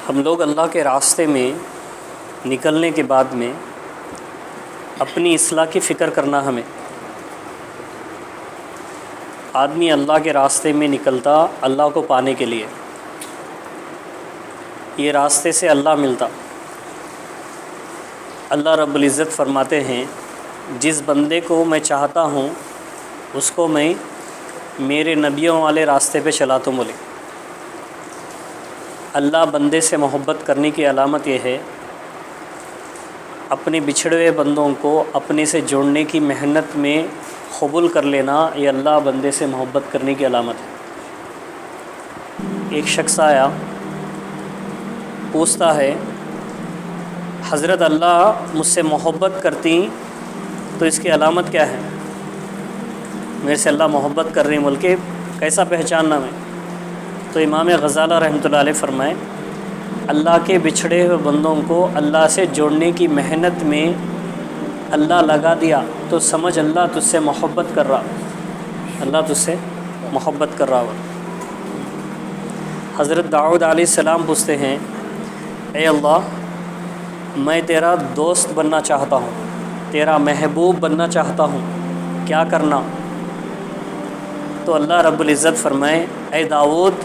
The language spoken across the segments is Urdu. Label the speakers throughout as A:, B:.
A: ہم لوگ اللہ کے راستے میں نکلنے کے بعد میں اپنی اصلاح کی فکر کرنا ہمیں۔ آدمی اللہ کے راستے میں نکلتا اللہ کو پانے کے لیے، یہ راستے سے اللہ ملتا۔ اللہ رب العزت فرماتے ہیں جس بندے کو میں چاہتا ہوں اس کو میں میرے نبیوں والے راستے پہ چلاتا ہوں۔ بولے اللہ بندے سے محبت کرنے کی علامت یہ ہے اپنے بچھڑے ہوئے بندوں کو اپنے سے جوڑنے کی محنت میں قبول کر لینا، یہ اللہ بندے سے محبت کرنے کی علامت ہے۔ ایک شخص آیا پوچھتا ہے حضرت اللہ مجھ سے محبت کرتی تو اس کی علامت کیا ہے؟ میرے سے اللہ محبت کر رہی بول کے کیسا پہچاننا میں؟ تو امام غزالہ رحمۃ اللہ علیہ فرمائے اللہ کے بچھڑے ہوئے بندوں کو اللہ سے جوڑنے کی محنت میں اللہ لگا دیا تو سمجھ اللہ تجھ سے محبت کر رہا، اللہ تجھ سے محبت کر رہا ہوا۔ حضرت داؤد علیہ السلام پوچھتے ہیں اے اللہ میں تیرا دوست بننا چاہتا ہوں، تیرا محبوب بننا چاہتا ہوں، کیا کرنا؟ تو اللہ رب العزت فرمائے اے داؤد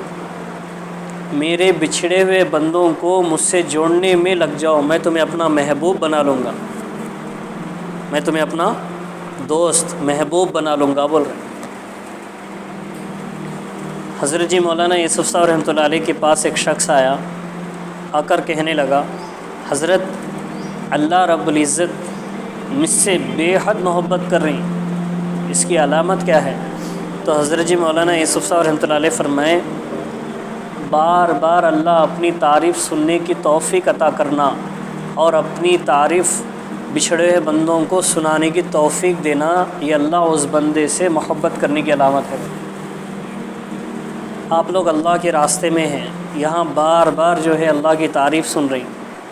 A: میرے بچھڑے ہوئے بندوں کو مجھ سے جوڑنے میں لگ جاؤ، میں تمہیں اپنا محبوب بنا لوں گا، میں تمہیں اپنا دوست محبوب بنا لوں گا بول رہے۔ حضرت جی مولانا یوسف صاحب رحمۃ اللہ علیہ کے پاس ایک شخص آیا، آ کر کہنے لگا حضرت اللہ رب العزت مجھ سے بے حد محبت کر رہی، اس کی علامت کیا ہے؟ تو حضرت جی مولانا یوسف صاحب رحمۃ اللہ علیہ فرمائے بار بار اللہ اپنی تعریف سننے کی توفیق عطا کرنا اور اپنی تعریف بچھڑے ہوئے بندوں کو سنانے کی توفیق دینا، یہ اللہ اس بندے سے محبت کرنے کی علامت ہے۔ آپ لوگ اللہ کے راستے میں ہیں، یہاں بار بار جو ہے اللہ کی تعریف سن رہی،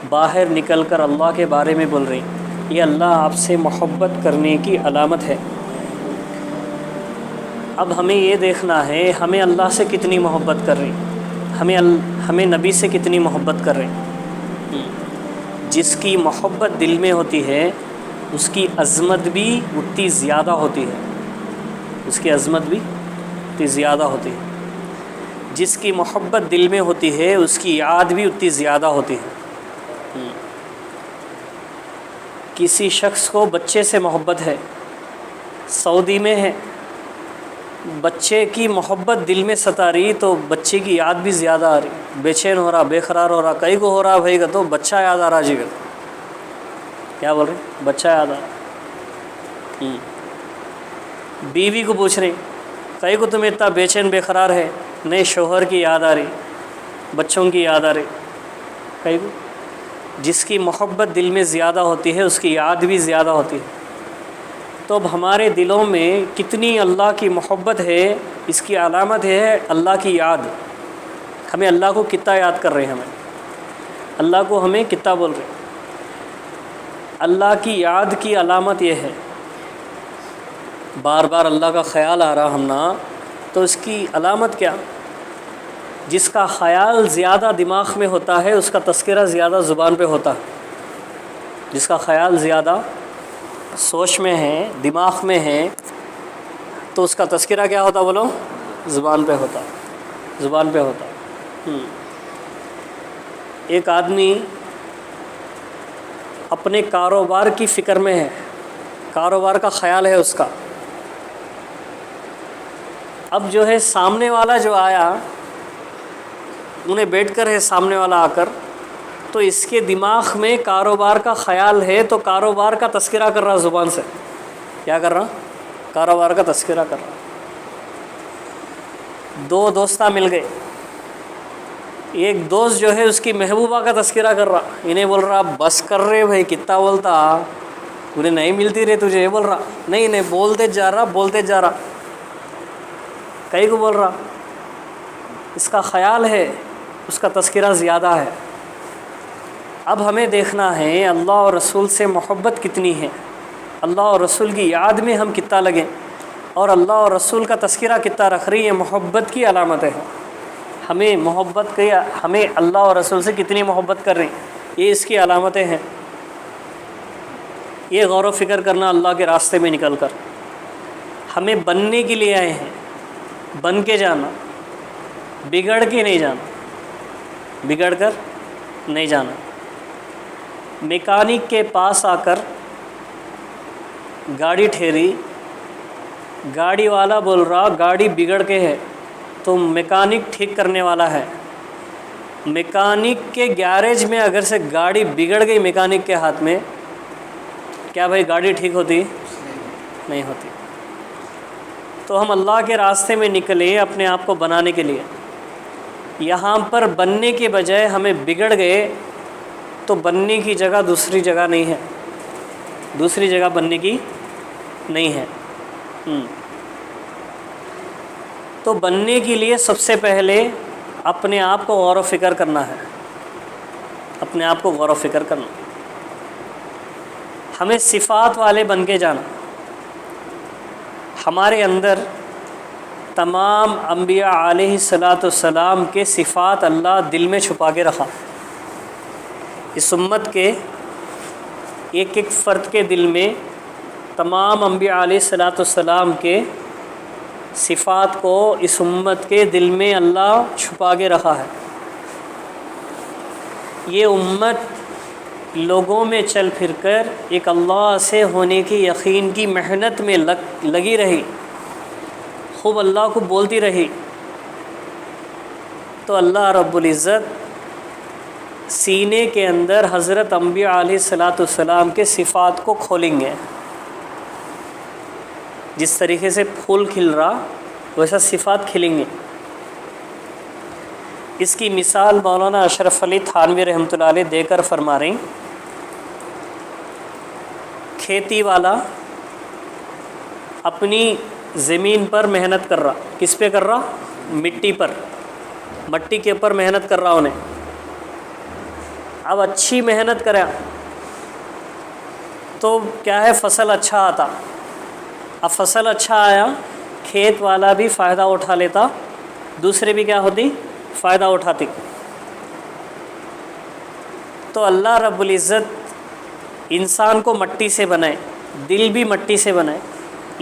A: باہر نکل کر اللہ کے بارے میں بول رہی، یہ اللہ آپ سے محبت کرنے کی علامت ہے۔ اب ہمیں یہ دیکھنا ہے ہمیں اللہ سے کتنی محبت کر رہی، ہمیں نبی سے کتنی محبت کر رہے۔ جس کی محبت دل میں ہوتی ہے اس کی عظمت بھی اتنی زیادہ ہوتی ہے، اس کی عظمت بھی اتنی زیادہ ہوتی ہے۔ جس کی محبت دل میں ہوتی ہے اس کی یاد بھی اتنی زیادہ ہوتی ہے۔ کسی شخص کو بچے سے محبت ہے، سعودی میں ہے، بچے کی محبت دل میں ستا رہی تو بچے کی یاد بھی زیادہ آ رہی، بے چین ہو رہا، بے قرار ہو رہا، کئی کو ہو رہا بھائی کا تو بچہ یاد آ رہا جی کا، کیا بول رہے؟ بچہ یاد آ رہا۔ بیوی کو پوچھ رہے کئی کو تمہیں اتنا بے چین بے قرار ہے؟ نئے شوہر کی یاد آ رہی، بچوں کی یاد آ رہی، کئی کو۔ جس کی محبت دل میں زیادہ ہوتی ہے اس کی یاد بھی زیادہ ہوتی ہے۔ تو اب ہمارے دلوں میں کتنی اللہ کی محبت ہے اس کی علامت ہے اللہ کی یاد۔ ہمیں اللہ کو کتنا یاد کر رہے ہیں، ہمیں اللہ کو ہمیں کتنا بول رہے ہیں۔ اللہ کی یاد کی علامت یہ ہے بار بار اللہ کا خیال آ رہا ہمنا، تو اس کی علامت کیا؟ جس کا خیال زیادہ دماغ میں ہوتا ہے اس کا تذکرہ زیادہ زبان پہ ہوتا ہے۔ جس کا خیال زیادہ سوچ میں ہے، دماغ میں ہے، تو اس کا تذکرہ کیا ہوتا بولو؟ زبان پہ ہوتا، زبان پہ ہوتا۔ ایک آدمی اپنے کاروبار کی فکر میں ہے، کاروبار کا خیال ہے اس کا، اب جو ہے سامنے والا جو آیا انہیں بیٹھ کر ہے، سامنے والا آ کر تو اس کے دماغ میں کاروبار کا خیال ہے تو کاروبار کا تذکرہ کر رہا زبان سے، کیا کر رہا؟ کاروبار کا تذکرہ کر رہا۔ دو دوستہ مل گئے، ایک دوست جو ہے اس کی محبوبہ کا تذکرہ کر رہا، انہیں بول رہا بس کر رہے بھائی کتنا بولتا، انہیں نہیں ملتی رہے تجھے، یہ بول رہا نہیں انہیں بولتے جا رہا، بولتے جا رہا، کئی کو بول رہا۔ اس کا خیال ہے، اس کا تذکرہ زیادہ ہے۔ اب ہمیں دیکھنا ہے اللہ اور رسول سے محبت کتنی ہے، اللہ اور رسول کی یاد میں ہم کتنا لگیں، اور اللہ اور رسول کا تذکرہ کتنا رکھ رہی ہے، محبت کی علامت ہے۔ ہمیں محبت کی، ہمیں اللہ اور رسول سے کتنی محبت کر رہے ہیں، یہ اس کی علامتیں ہیں۔ یہ غور و فکر کرنا اللہ کے راستے میں نکل کر، ہمیں بننے کے لیے آئے ہیں، بن کے جانا، بگڑ کے نہیں جانا، بگڑ کر نہیں جانا۔ میکینک کے پاس آ کر گاڑی ٹھہری، گاڑی والا بول رہا گاڑی بگڑ کے ہے، تو میکینک ٹھیک کرنے والا ہے۔ میکینک کے گیراج میں اگر سے گاڑی بگڑ گئی میکینک کے ہاتھ میں، کیا بھائی گاڑی ٹھیک ہوتی؟ نہیں ہوتی۔ تو ہم اللہ کے راستے میں نکلے اپنے آپ کو بنانے کے لیے، یہاں پر بننے کے بجائے ہمیں بگڑ گئے، تو بننے کی جگہ دوسری جگہ نہیں ہے، دوسری جگہ بننے کی نہیں ہے۔ تو بننے کے لیے سب سے پہلے اپنے آپ کو غور و فکر کرنا ہے، اپنے آپ کو غور و فکر کرنا، ہمیں صفات والے بن کے جانا۔ ہمارے اندر تمام انبیاء علیہ السلام کے صفات اللہ دل میں چھپا کے رکھا۔ اس امت کے ایک ایک فرد کے دل میں تمام انبیاء علیہ السلام کے صفات کو اس امت کے دل میں اللہ چھپا کے رکھا ہے۔ یہ امت لوگوں میں چل پھر کر ایک اللہ سے ہونے کی یقین کی محنت میں لگی رہی، خوب اللہ کو بولتی رہی، تو اللہ رب العزت سینے کے اندر حضرت انبیاء علیہ السلام کے صفات کو کھولیں گے۔ جس طریقے سے پھول کھل رہا ویسا صفات کھلیں گے۔ اس کی مثال مولانا اشرف علی تھانوی رحمۃ اللہ علیہ دے کر فرما رہے ہیں، کھیتی والا اپنی زمین پر محنت کر رہا، کس پہ کر رہا؟ مٹی پر، مٹی کے اوپر محنت کر رہا انہیں۔ اب اچھی محنت کرا تو کیا ہے، فصل اچھا آتا۔ اب فصل اچھا آیا، کھیت والا بھی فائدہ اٹھا لیتا، دوسرے بھی کیا ہوتی؟ فائدہ اٹھاتی۔ تو اللہ رب العزت انسان کو مٹی سے بنائے، دل بھی مٹی سے بنائے۔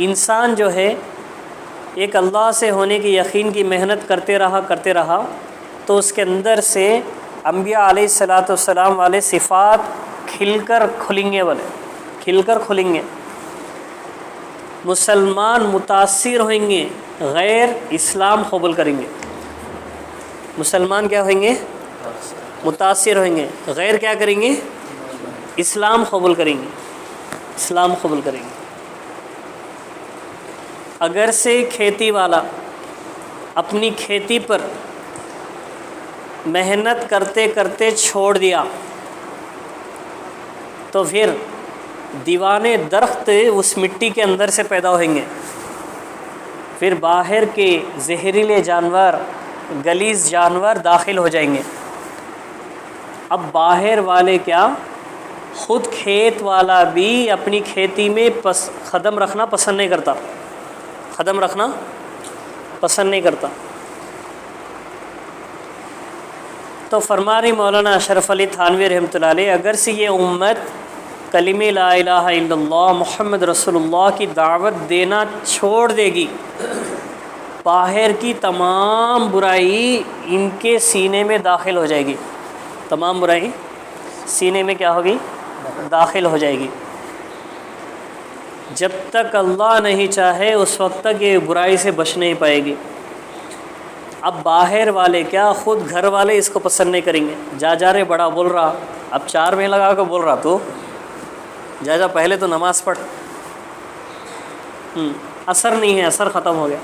A: انسان جو ہے ایک اللہ سے ہونے کی یقین کی محنت کرتے رہا تو اس کے اندر سے انبیاء علیہ السلام والے صفات کھل کر کھلیں گے، کھل کر کھلیں گے۔ مسلمان متاثر ہوئیں گے، غیر اسلام قبول کریں گے۔ مسلمان کیا ہوئیں گے؟ متاثر ہوئیں گے، غیر کیا کریں گے؟ اسلام قبول کریں گے، اسلام قبول کریں گے۔ اگر سے کھیتی والا اپنی کھیتی پر محنت کرتے کرتے چھوڑ دیا تو پھر دیوانے درخت اس مٹی کے اندر سے پیدا ہوئیں گے، پھر باہر کے زہریلے جانور، غلیظ جانور داخل ہو جائیں گے۔ اب باہر والے کیا، خود کھیت والا بھی اپنی کھیتی میں قدم رکھنا پسند نہیں کرتا، قدم رکھنا پسند نہیں کرتا۔ تو فرما رہی مولانا اشرف علی تھانوی رحمۃ اللہ علیہ، اگر سے یہ امت کلمہ لا الہ الا اللہ محمد رسول اللہ کی دعوت دینا چھوڑ دے گی، باہر کی تمام برائی ان کے سینے میں داخل ہو جائے گی، تمام برائی سینے میں کیا ہوگی؟ داخل ہو جائے گی۔ جب تک اللہ نہیں چاہے اس وقت تک یہ برائی سے بچ نہیں پائے گی۔ اب باہر والے کیا، خود گھر والے اس کو پسند نہیں کریں گے۔ جا رے بڑا بول رہا، اب 4 میں لگا کے بول رہا، تو جا پہلے تو نماز پڑھ، اثر نہیں ہے، اثر ختم ہو گیا۔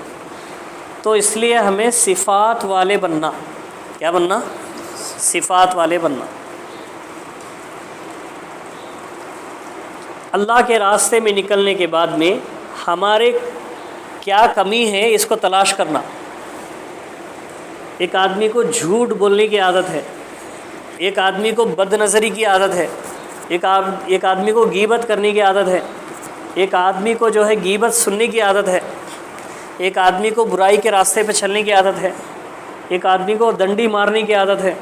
A: تو اس لیے ہمیں صفات والے بننا، کیا بننا؟ صفات والے بننا۔ اللہ کے راستے میں نکلنے کے بعد میں ہمارے کیا کمی ہے اس کو تلاش کرنا۔ ایک آدمی کو جھوٹ بولنے کی عادت ہے، ایک آدمی کو بد نظری کی عادت ہے، ایک آدمی کو غیبت کرنے کی عادت ہے، ایک آدمی کو جو ہے غیبت سننے کی عادت ہے، ایک آدمی کو برائی کے راستے پہ چلنے کی عادت ہے، ایک آدمی کو ڈنڈی مارنے کی عادت ہے،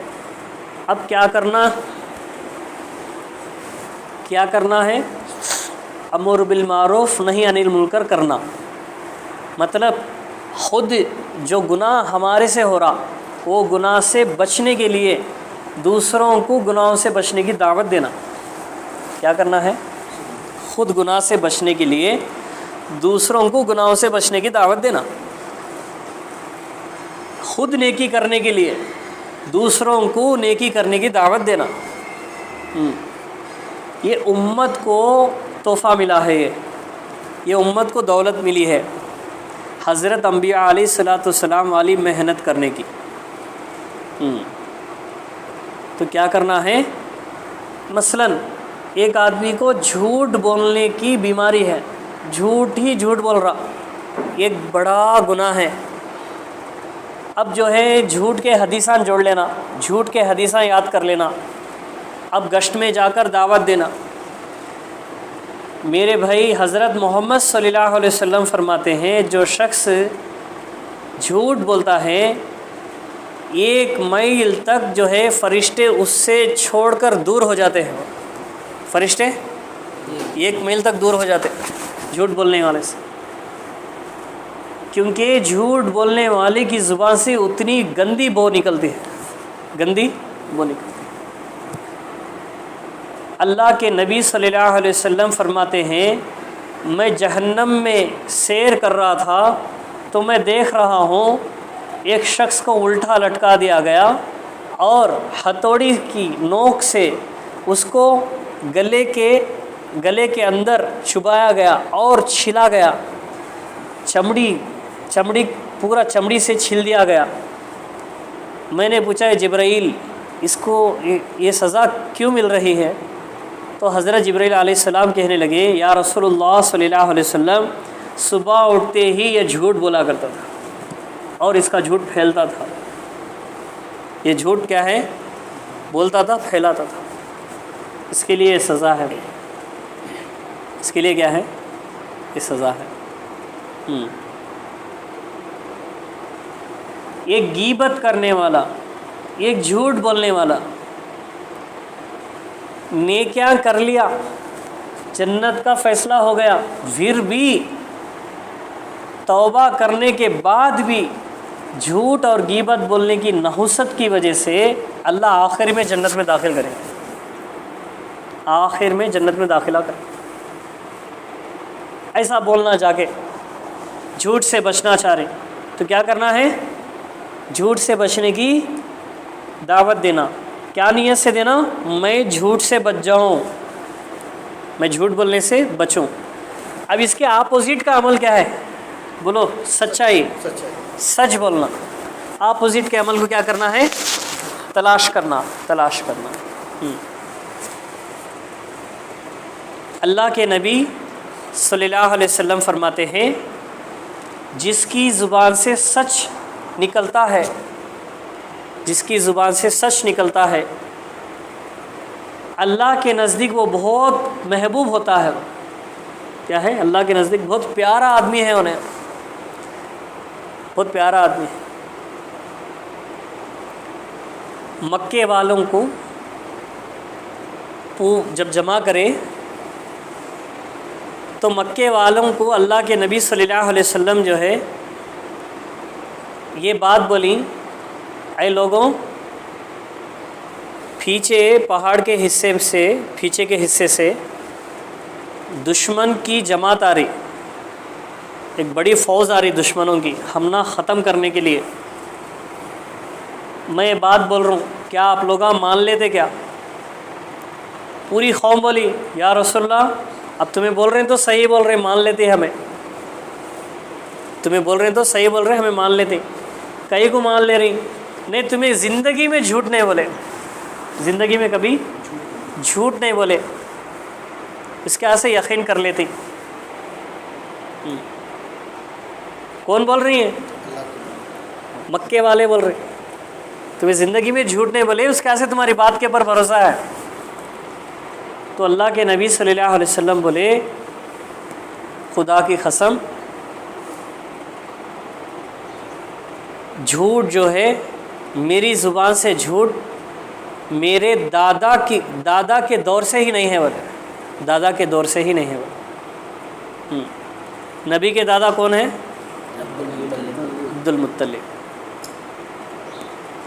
A: اب کیا کرنا ہے؟ امر بالمعروف نہی عن المنکر کرنا، مطلب خود جو گناہ ہمارے سے ہو رہا وہ گناہ سے بچنے کے لیے دوسروں کو گناہوں سے بچنے کی دعوت دینا۔ کیا کرنا ہے؟ خود گناہ سے بچنے کے لیے دوسروں کو گناہوں سے بچنے کی دعوت دینا، خود نیکی کرنے کے لیے دوسروں کو نیکی کرنے کی دعوت دینا۔ یہ امت کو تحفہ ملا ہے، یہ امت کو دولت ملی ہے حضرت انبیاء علیہ الصلاۃ والسلام والی محنت کرنے کی۔ تو کیا کرنا ہے؟ مثلاً ایک آدمی کو جھوٹ بولنے کی بیماری ہے، جھوٹ بول رہا، ایک بڑا گناہ ہے۔ اب جو ہے جھوٹ کے حدیثاں جوڑ لینا، جھوٹ کے حدیثاں یاد کر لینا، اب گشت میں جا کر دعوت دینا۔ میرے بھائی حضرت محمد صلی اللہ علیہ وسلم فرماتے ہیں جو شخص جھوٹ بولتا ہے 1 میل تک جو ہے فرشتے اس سے چھوڑ کر دور ہو جاتے ہیں، فرشتے 1 میل تک دور ہو جاتے جھوٹ بولنے والے سے، کیونکہ جھوٹ بولنے والے کی زبان سے اتنی گندی بو نکلتی ہے، گندی بو نکلتی ہے۔ اللہ کے نبی صلی اللہ علیہ وسلم فرماتے ہیں میں جہنم میں سیر کر رہا تھا تو میں دیکھ رہا ہوں ایک شخص کو الٹا لٹکا دیا گیا اور ہتھوڑی کی نوک سے اس کو گلے کے اندر چبایا گیا اور چھلا گیا، چمڑی پورا چمڑی سے چھل دیا گیا۔ میں نے پوچھا جبرائیل اس کو یہ سزا کیوں مل رہی ہے؟ تو حضرت جبرائیل علیہ السلام کہنے لگے یا رسول اللہ صلی اللہ علیہ وسلم صبح اٹھتے ہی یہ جھوٹ بولا کرتا تھا اور اس کا جھوٹ پھیلتا تھا۔ یہ جھوٹ کیا ہے؟ بولتا تھا، پھیلاتا تھا۔ اس کے لیے سزا ہے، اس کے لیے کیا ہے؟ یہ سزا ہے۔ ایک غیبت کرنے والا، ایک جھوٹ بولنے والا نیکیاں کر لیا، جنت کا فیصلہ ہو گیا، پھر بھی توبہ کرنے کے بعد بھی جھوٹ اور غیبت بولنے کی نحوست کی وجہ سے اللہ آخر میں جنت میں داخل کرے، آخر میں جنت میں داخلہ کرے۔ ایسا بولنا جا کے جھوٹ سے بچنا چاہ رہے تو کیا کرنا ہے؟ جھوٹ سے بچنے کی دعوت دینا۔ کیا نیت سے دینا؟ میں جھوٹ سے بچ جاؤں، میں جھوٹ بولنے سے بچوں۔ اب اس کے اپوزٹ کا عمل کیا ہے؟ بولو سچائی، سچ بولنا۔ اپوزٹ کے عمل کو کیا کرنا ہے؟ تلاش کرنا۔ اللہ کے نبی صلی اللہ علیہ وسلم فرماتے ہیں جس کی زبان سے سچ نکلتا ہے، جس کی زبان سے سچ نکلتا ہے اللہ کے نزدیک وہ بہت محبوب ہوتا ہے۔ کیا ہے؟ اللہ کے نزدیک بہت پیارا آدمی ہے، انہیں بہت پیارا آدمی ہے۔ مکے والوں کو جب جمع کرے تو مکے والوں کو اللہ کے نبی صلی اللہ علیہ وسلم جو ہے یہ بات بولی، اے لوگوں پیچھے پہاڑ کے حصے سے، پیچھے کے حصے سے دشمن کی جماعت آ رہی، ایک بڑی فوج آ رہی دشمنوں کی حملہ ختم کرنے کے لیے۔ میں یہ بات بول رہا ہوں، کیا آپ لوگ مان لیتے کیا؟ پوری قوم بولی یا رسول اللہ اب تمہیں بول رہے ہیں تو صحیح بول رہے ہیں، مان لیتے ہمیں، تمہیں بول رہے ہیں تو صحیح بول رہے ہیں، ہمیں مان لیتے۔ کئی کو مان لے رہی، نہیں تمہیں زندگی میں جھوٹ نہیں بولے، زندگی میں کبھی جھوٹ نہیں بولے، اس کے سے یقین کر لیتے۔ کون بول رہی ہیں؟ مکے والے بول رہے، تمہیں زندگی میں جھوٹ نہیں بولے، اس کے سے تمہاری بات کے اوپر بھروسہ ہے۔ تو اللہ کے نبی صلی اللہ علیہ وسلم بولے خدا کی قسم جھوٹ جو ہے میری زبان سے جھوٹ میرے دادا کے دور سے ہی نہیں ہے، بولے دادا کے دور سے ہی نہیں ہے بولے۔ نبی کے دادا کون ہیں؟ عبد المطلب۔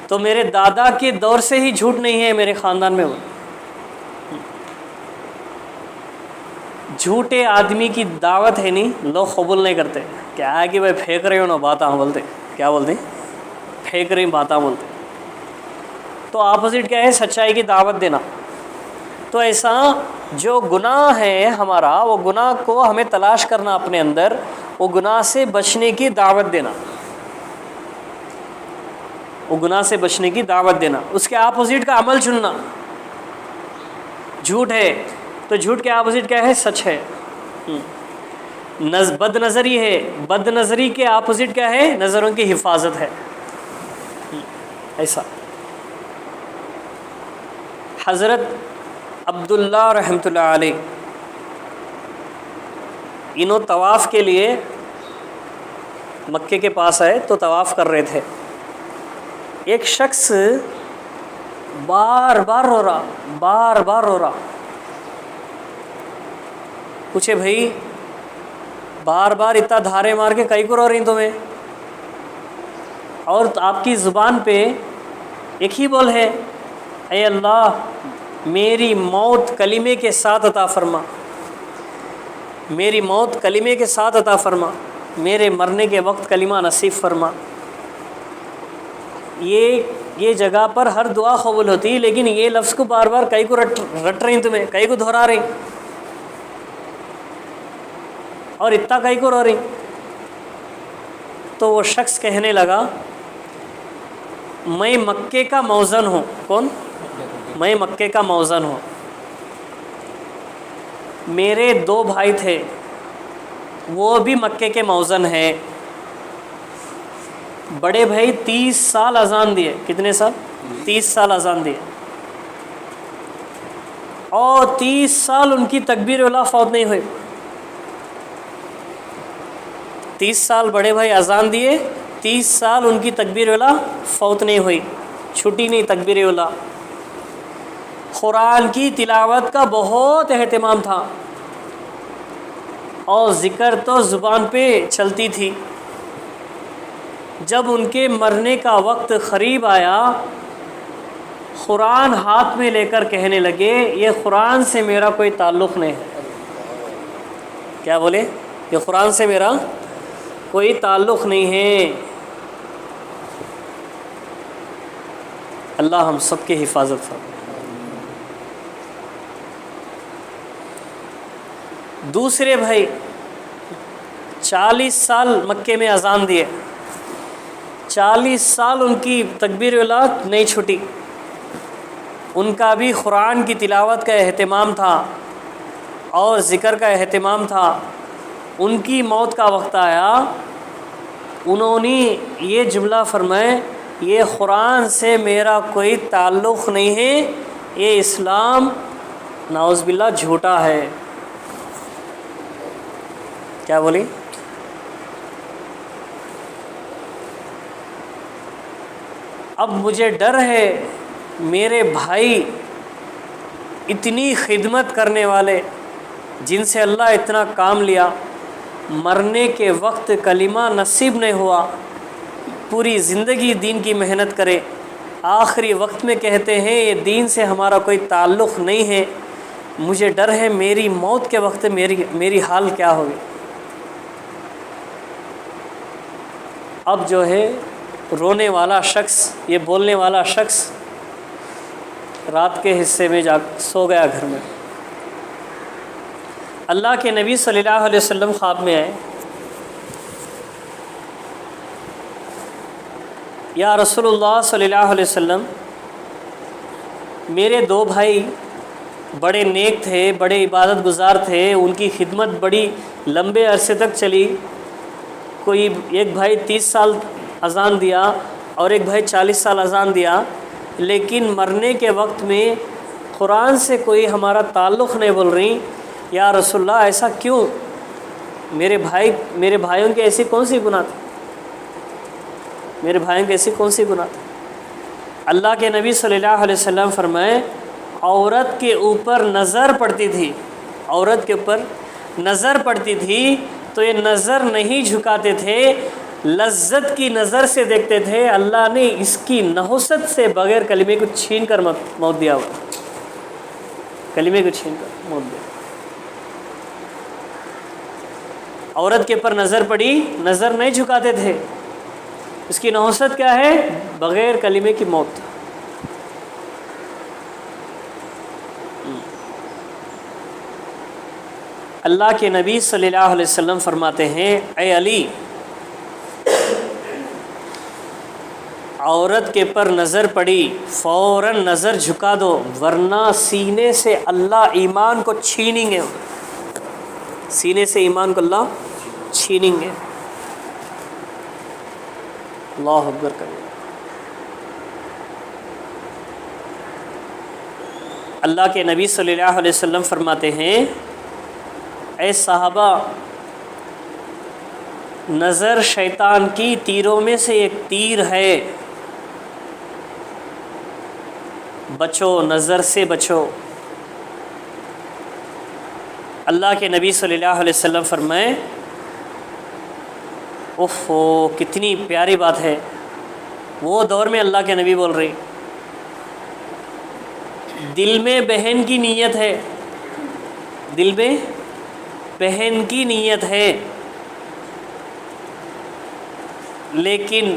A: تو میرے دادا کے دور سے ہی جھوٹ نہیں ہے میرے خاندان میں۔ جھوٹے آدمی کی دعوت ہے نہیں، لوگ قبول نہیں کرتے۔ کیا ہے کہ بھائی پھینک رہے ہو نا باتاں بولتے، کیا بولتے پھینک رہی باتاں بولتے۔ تو اپوزٹ کیا ہے؟ سچائی کی دعوت دینا۔ تو ایسا جو گناہ ہے ہمارا، وہ گناہ کو ہمیں تلاش کرنا اپنے اندر، وہ گناہ سے بچنے کی دعوت دینا، وہ گناہ سے بچنے کی دعوت دینا، اس کے اپوزٹ کا عمل چننا۔ جھوٹ ہے تو جھوٹ کے اپوزٹ کیا ہے؟ سچ ہے۔ بد نظری ہے، بد نظری کے اپوزٹ کیا ہے؟ نظروں کی حفاظت ہے۔ ایسا حضرت عبداللہ رحمۃ اللہ علیہ انہوں طواف کے لیے مکے کے پاس آئے تو طواف کر رہے تھے۔ ایک شخص بار بار رو رہا، پوچھے بھائی بار بار اتنا دھارے مار کے کئی کو رو رہی تمہیں؟ اور آپ کی زبان پہ ایک ہی بول ہے، اے اللہ میری موت کلمے کے ساتھ عطا فرما، میری موت کلمے کے ساتھ عطا فرما، میرے مرنے کے وقت کلمہ نصیب فرما۔ یہ جگہ پر ہر دعا قبول ہوتی، لیکن یہ لفظ کو بار بار کئی کو رٹ رہی تمہیں، کئی کو دہرا رہی، اور اتنا کئی کو رو رہی۔ تو وہ شخص کہنے لگا میں مکے کا موزن ہوں۔ کون؟ میں مکے کا موزن ہوں۔ میرے 2 بھائی تھے، وہ بھی مکے کے موزن ہیں۔ بڑے بھائی 30 سال اذان دیے۔ کتنے سال؟ 30 سال اذان دیے، اور 30 سال ان کی تکبیر اولیٰ فوت نہیں ہوئی۔ 30 سال بڑے بھائی اذان دیے، 30 سال ان کی تکبیر اولیٰ فوت نہیں ہوئی، چھٹی نہیں تکبیر اولیٰ۔ قرآن کی تلاوت کا بہت اہتمام تھا، اور ذکر تو زبان پہ چلتی تھی۔ جب ان کے مرنے کا وقت قریب آیا، قرآن ہاتھ میں لے کر کہنے لگے یہ قرآن سے میرا کوئی تعلق نہیں ہے۔ کیا بولے؟ یہ قرآن سے میرا کوئی تعلق نہیں ہے۔ اللہ ہم سب کی حفاظت فرمائے۔ دوسرے بھائی 40 سال مکے میں اذان دیے، 40 سال ان کی تکبیر اولیٰ نہیں چھٹی، ان کا بھی قرآن کی تلاوت کا اہتمام تھا اور ذکر کا اہتمام تھا۔ ان کی موت کا وقت آیا، انہوں نے یہ جملہ فرمائے یہ قرآن سے میرا کوئی تعلق نہیں ہے، یہ اسلام نعوذ باللہ جھوٹا ہے۔ کیا بولی؟ اب مجھے ڈر ہے میرے بھائی اتنی خدمت کرنے والے جن سے اللہ اتنا کام لیا، مرنے کے وقت کلمہ نصیب نہیں ہوا، پوری زندگی دین کی محنت کرے، آخری وقت میں کہتے ہیں یہ دین سے ہمارا کوئی تعلق نہیں ہے، مجھے ڈر ہے میری موت کے وقت میری حال کیا ہوگی۔ اب جو ہے رونے والا شخص، یہ بولنے والا شخص رات کے حصے میں جا سو گیا گھر میں۔ اللہ کے نبی صلی اللہ علیہ وسلم خواب میں آئے، یا رسول اللہ صلی اللہ علیہ وسلم میرے 2 بھائی بڑے نیک تھے، بڑے عبادت گزار تھے، ان کی خدمت بڑی لمبے عرصے تک چلی، کوئی ایک بھائی 30 سال اذان دیا اور ایک بھائی 40 سال اذان دیا، لیکن مرنے کے وقت میں قرآن سے کوئی ہمارا تعلق نہیں بول رہی، یا رسول اللہ ایسا کیوں؟ میرے بھائیوں کے ایسی کون سی گناہ تھی؟ میرے بھائیوں کے ایسی کون سی گناہ تھی؟ اللہ کے نبی صلی اللہ علیہ وسلم فرمائے عورت کے اوپر نظر پڑتی تھی، عورت کے اوپر نظر پڑتی تھی تو یہ نظر نہیں جھکاتے تھے، لذت کی نظر سے دیکھتے تھے۔ اللہ نے اس کی نحوست سے بغیر کلمے کو چھین کر موت دیا ہوا، کلمے کو چھین کر موت دیا۔ عورت کے اوپر نظر پڑی، نظر نہیں جھکاتے تھے، اس کی نحوست کیا ہے؟ بغیر کلمے کی موت۔ اللہ کے نبی صلی اللہ علیہ وسلم فرماتے ہیں اے علی، عورت کے پر نظر پڑی فوراً نظر جھکا دو، ورنہ سینے سے اللہ ایمان کو چھینیں گے، سینے سے ایمان کو اللہ چھینیں گے۔ اللہ اکبر کریں۔ اللہ کے نبی صلی اللہ علیہ وسلم فرماتے ہیں اے صحابہ، نظر شیطان کی تیروں میں سے ایک تیر ہے، بچو، نظر سے بچو۔ اللہ کے نبی صلی اللہ علیہ وسلم فرمائے اوہ کتنی پیاری بات ہے، وہ دور میں اللہ کے نبی بول رہے، دل میں بہن کی نیت ہے، دل میں بہن کی نیت ہے، لیکن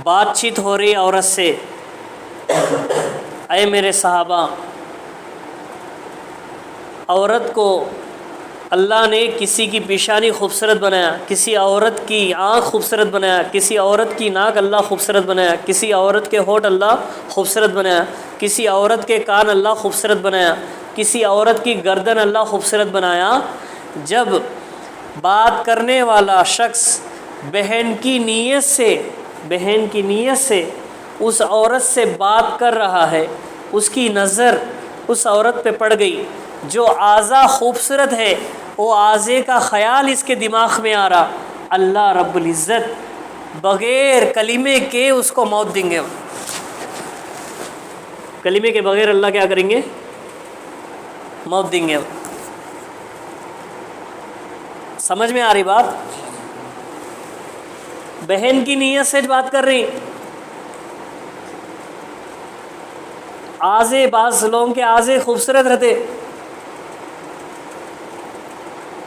A: بات چیت ہو رہی عورت سے، اے میرے صحابہ، عورت کو اللہ نے کسی کی پیشانی خوبصورت بنایا، کسی عورت کی آنکھ خوبصورت بنایا، کسی عورت کی ناک اللہ خوبصورت بنایا، کسی عورت کے ہونٹ اللہ خوبصورت بنایا، کسی عورت کے کان اللہ خوبصورت بنایا، کسی عورت کی گردن اللہ خوبصورت بنایا۔ جب بات کرنے والا شخص بہن کی نیت سے اس عورت سے بات کر رہا ہے، اس کی نظر اس عورت پہ پڑ گئی، جو اعضاء خوبصورت ہے وہ اعضے کا خیال اس کے دماغ میں آ رہا، اللہ رب العزت بغیر کلمے کے اس کو موت دیں گے۔ کلمے کے بغیر اللہ کیا کریں گے؟ موت دیں گے۔ سمجھ میں آ رہی بات؟ بہن کی نیت سے بات کر رہی، اعضے، بعض لوگوں کے اعضے خوبصورت رہتے،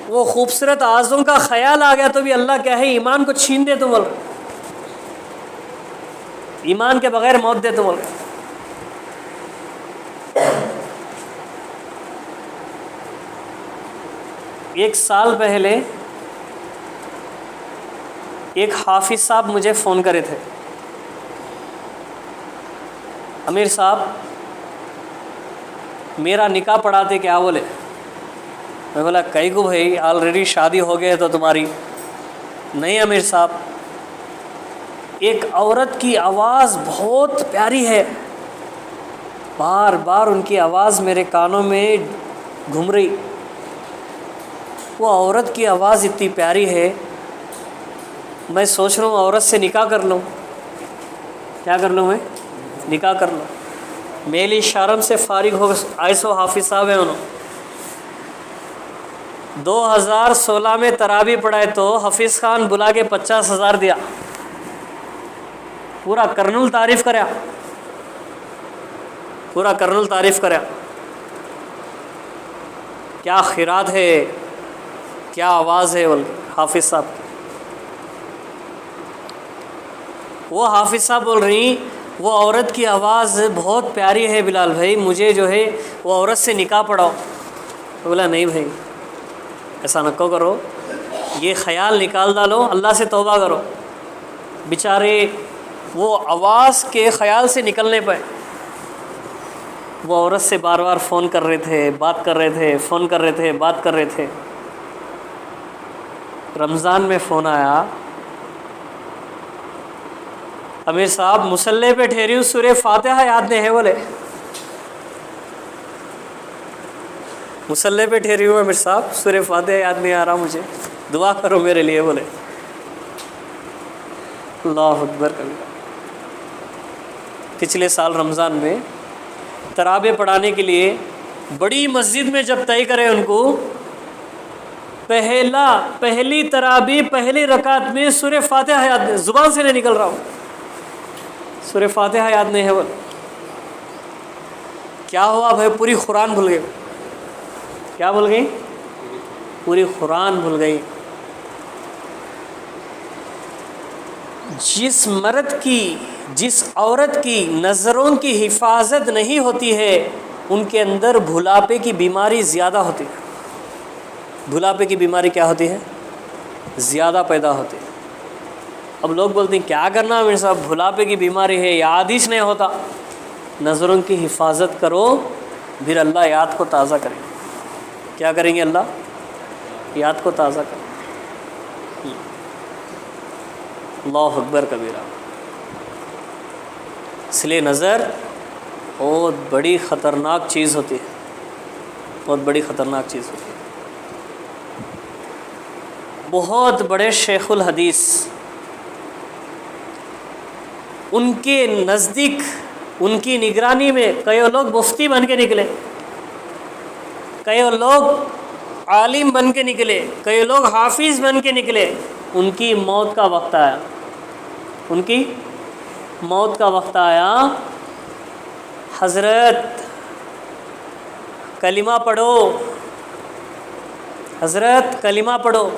A: وہ خوبصورت اعضوں کا خیال آ گیا تو بھی اللہ کیا ہے؟ ایمان کو چھین دے تو بول رہے، ایمان کے بغیر موت دے تو بول رہے۔ ایک سال پہلے ایک حافظ صاحب مجھے فون کرے تھے، امیر صاحب میرا نکاح پڑھاتے کیا؟ بولے، میں بولا کئی کو بھائی، آلریڈی شادی ہو گئے تو تمہاری؟ نہیں امیر صاحب، ایک عورت کی آواز بہت پیاری ہے، بار بار ان کی آواز میرے کانوں میں گھوم رہی، وہ عورت کی آواز اتنی پیاری ہے، میں سوچ رہا ہوں عورت سے نکاح کر لوں۔ کیا کر لوں؟ میں نکاح کر لوں۔ میلی شرم سے فارغ ہو ایسو حافظ صاحب ہیں، انہوں 2016 میں تراویح پڑھائے تو حفیظ خان بلا کے 50,000 دیا، پورا کرنل تعریف کریا، پورا کرنل تعریف کریا، کیا خیرات ہے، کیا آواز ہے حافظ صاحب کی۔ وہ حافظ صاحب بول رہی وہ عورت کی آواز بہت پیاری ہے بلال بھائی، مجھے جو ہے وہ عورت سے نکاح پڑھاؤ۔ بولا نہیں بھائی ایسا نہ کرو، یہ خیال نکال ڈالو، اللہ سے توبہ کرو۔ بیچارے وہ آواز کے خیال سے نکلنے پائے، وہ عورت سے بار بار فون کر رہے تھے، بات کر رہے تھے، فون کر رہے تھے، بات کر رہے تھے۔ رمضان میں فون آیا، امیر صاحب مصلی پہ ٹھہری ہوں، سورہ فاتحہ یاد نہیں ہے۔ بولے مصلی پہ ٹھہری ہوں امیر صاحب، سورہ فاتحہ یاد نہیں آ رہا مجھے، دعا کرو میرے لیے۔ بولے اللہ اکبر۔ پچھلے سال رمضان میں تراویح پڑھانے کے لیے بڑی مسجد میں جب طے کرے ان کو، پہلی تراویح پہلی رکعت میں سورہ فاتحہ یاد زبان سے نہیں نکل رہا ہوں، سورہ فاتحہ یاد نہیں ہے وہ. کیا ہوا بھائی؟ پوری قرآن بھول گئے. کیا بھول گئی؟ پوری قرآن بھول گئی. جس مرد کی، جس عورت کی نظروں کی حفاظت نہیں ہوتی ہے ان کے اندر بھولاپے کی بیماری زیادہ ہوتی ہے. بھولاپے کی بیماری کیا ہوتی ہے؟ زیادہ پیدا ہوتی ہے. اب لوگ بولتے ہیں کیا کرنا میرے صاحب، بھولاپے کی بیماری ہے، یاد ہی نہیں ہوتا. نظروں کی حفاظت کرو، پھر اللہ یاد کو تازہ کریں گے. کیا کریں گے؟ اللہ یاد کو تازہ کریں. اللہ اکبر کبیرہ. اس لیے نظر بہت بڑی خطرناک چیز ہوتی ہے، بہت بڑی خطرناک چیز ہوتی ہے. بہت بڑے شیخ الحدیث، ان کے نزدیک، ان کی نگرانی میں کئی لوگ مفتی بن کے نکلے، کئی لوگ عالم بن کے نکلے، کئی لوگ حافظ بن کے نکلے. ان کی موت کا وقت آیا، ان کی موت کا وقت آیا. حضرت کلمہ پڑھو، حضرت کلمہ پڑھو.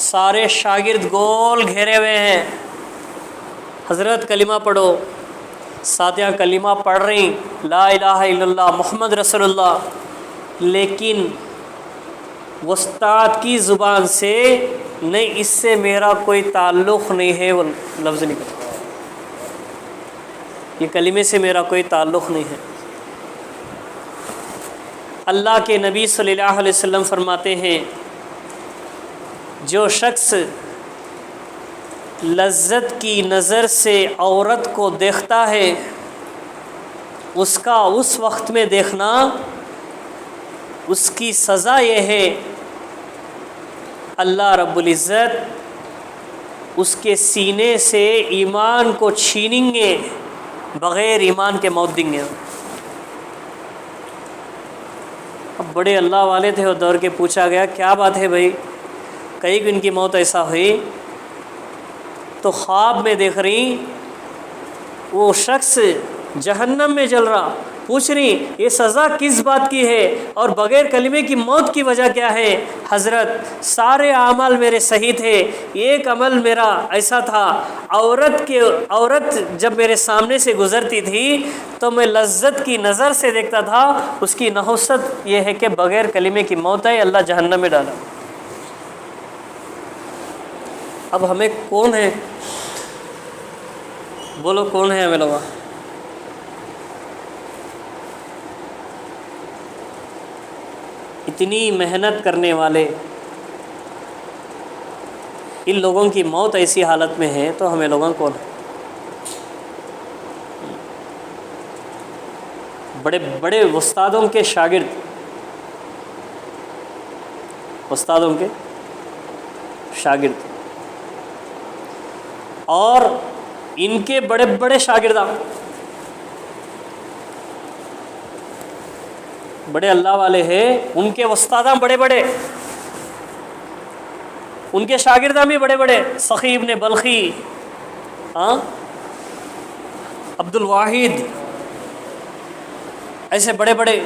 A: سارے شاگرد گول گھیرے ہوئے ہیں، حضرت کلمہ پڑھو. ساتھیاں کلمہ پڑھ رہی، لا الہ الا اللہ محمد رسول اللہ، لیکن استاد کی زبان سے نہیں، اس سے میرا کوئی تعلق نہیں ہے، وہ لفظ نکلا، یہ کلمے سے میرا کوئی تعلق نہیں ہے. اللہ کے نبی صلی اللہ علیہ وسلم فرماتے ہیں جو شخص لذت کی نظر سے عورت کو دیکھتا ہے اس کا اس وقت میں دیکھنا، اس کی سزا یہ ہے اللہ رب العزت اس کے سینے سے ایمان کو چھینیں گے، بغیر ایمان کے موت دیں گے. اب بڑے اللہ والے تھے اور دور کے، پوچھا گیا کیا بات ہے بھائی، کئی ان کی موت ایسا ہوئی؟ تو خواب میں دیکھ رہی وہ شخص جہنم میں جل رہا، پوچھ رہی یہ سزا کس بات کی ہے اور بغیر کلمے کی موت کی وجہ کیا ہے؟ حضرت سارے اعمال میرے صحیح تھے، ایک عمل میرا ایسا تھا، عورت جب میرے سامنے سے گزرتی تھی تو میں لذت کی نظر سے دیکھتا تھا، اس کی نحوست یہ ہے کہ بغیر کلمے کی موت ہے، اللہ جہنم میں ڈالا. اب ہمیں کون ہے؟ بولو کون ہے ہمیں لوگوں؟ اتنی محنت کرنے والے، ان لوگوں کی موت ایسی حالت میں ہے تو ہمیں لوگوں کون ہے؟ بڑے بڑے استادوں کے شاگرد، استادوں کے شاگرد، اور ان کے بڑے بڑے شاگردان، بڑے اللہ والے ہیں، ان کے استاداں بڑے بڑے، ان کے شاگرداں بھی بڑے بڑے، سخی ابن بلخی، عبد الواحد، ایسے بڑے بڑے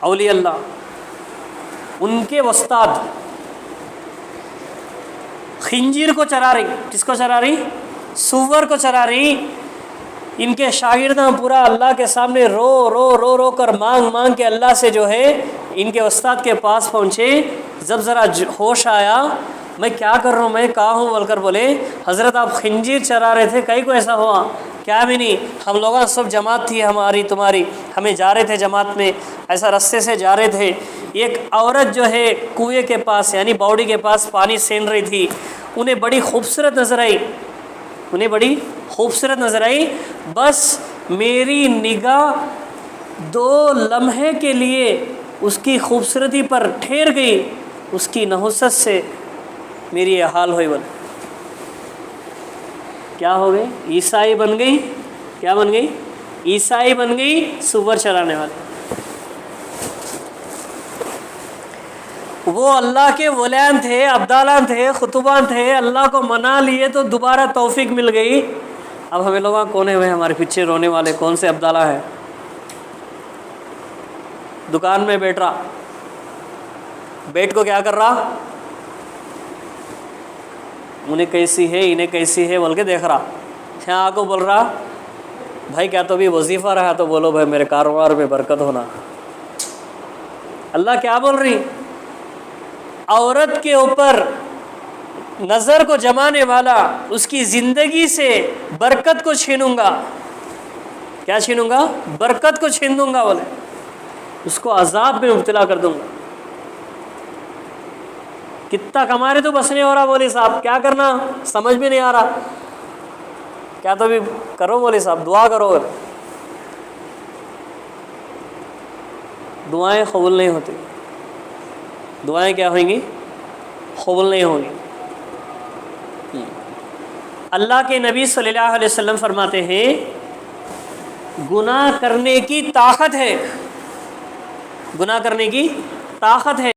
A: اولیاء اللہ. ان کے استاد خنجیر کو چرا رہی، کس کو چرا رہی؟ سور کو چرا رہی. ان کے شاگرداں پورا اللہ کے سامنے رو رو رو رو کر مانگ مانگ کے اللہ سے جو ہے ان کے استاد کے پاس پہنچے. جب ذرا ہوش آیا میں کیا کر رہا ہوں، میں کہاں ہوں بول کر بولے حضرت آپ خنجیر چرا رہے تھے، کہیں کو ایسا ہوا؟ کیا بھی نہیں، ہم لوگ سب جماعت تھی ہماری تمہاری، ہمیں جا رہے تھے جماعت میں، ایسا رستے سے جا رہے تھے، ایک عورت جو ہے کنویں کے پاس یعنی باوڑی کے پاس پانی سین رہی تھی، انہیں بڑی خوبصورت نظر آئی، انہیں بڑی خوبصورت نظر آئی. بس میری نگاہ 2 لمحے کے لیے اس کی خوبصورتی پر ٹھہر گئی، اس کی نحوست سے میری یہ حال ہوئی. بول کیا ہو گئی؟ عیسائی بن گئی کیا بن گئی؟ عیسائی بن گئی، سور چرانے والے۔ وہ اللہ کے ولیان تھے، ابدالان تھے، خطبان تھے، اللہ کو منا لیے تو دوبارہ توفیق مل گئی۔ اب ہمیں لوگ کونے ہوئے ہمارے پیچھے رونے والے کون سے ابدالہ ہیں؟ دکان میں بیٹھ رہا، بیٹھ کو کیا کر رہا؟ انہیں کیسی ہے، انہیں کیسی ہے بول کے دیکھ رہا۔ یہاں کو بول رہا بھائی کیا تو بھی وظیفہ رہا تو بولو بھائی میرے کاروبار میں برکت ہونا۔ اللہ کیا بول رہی؟ عورت کے اوپر نظر کو جمانے والا اس کی زندگی سے برکت کو چھینوں گا۔ کیا چھینوں گا؟ برکت کو چھین دوں گا، بولے اس کو عذاب میں مبتلا کر دوں گا۔ کتنا کما رہے تو بس نہیں ہو رہا بولے صاحب، کیا کرنا سمجھ میں نہیں آ رہا، کیا تو بھی کرو بولے صاحب، دعا کرو۔ دعائیں قبول نہیں ہوتی، دعائیں کیا ہوئیں گی؟ قبول نہیں ہوں گی۔ اللہ کے نبی صلی اللہ علیہ وسلم فرماتے ہیں گناہ کرنے کی طاقت ہے، گناہ کرنے کی طاقت ہے۔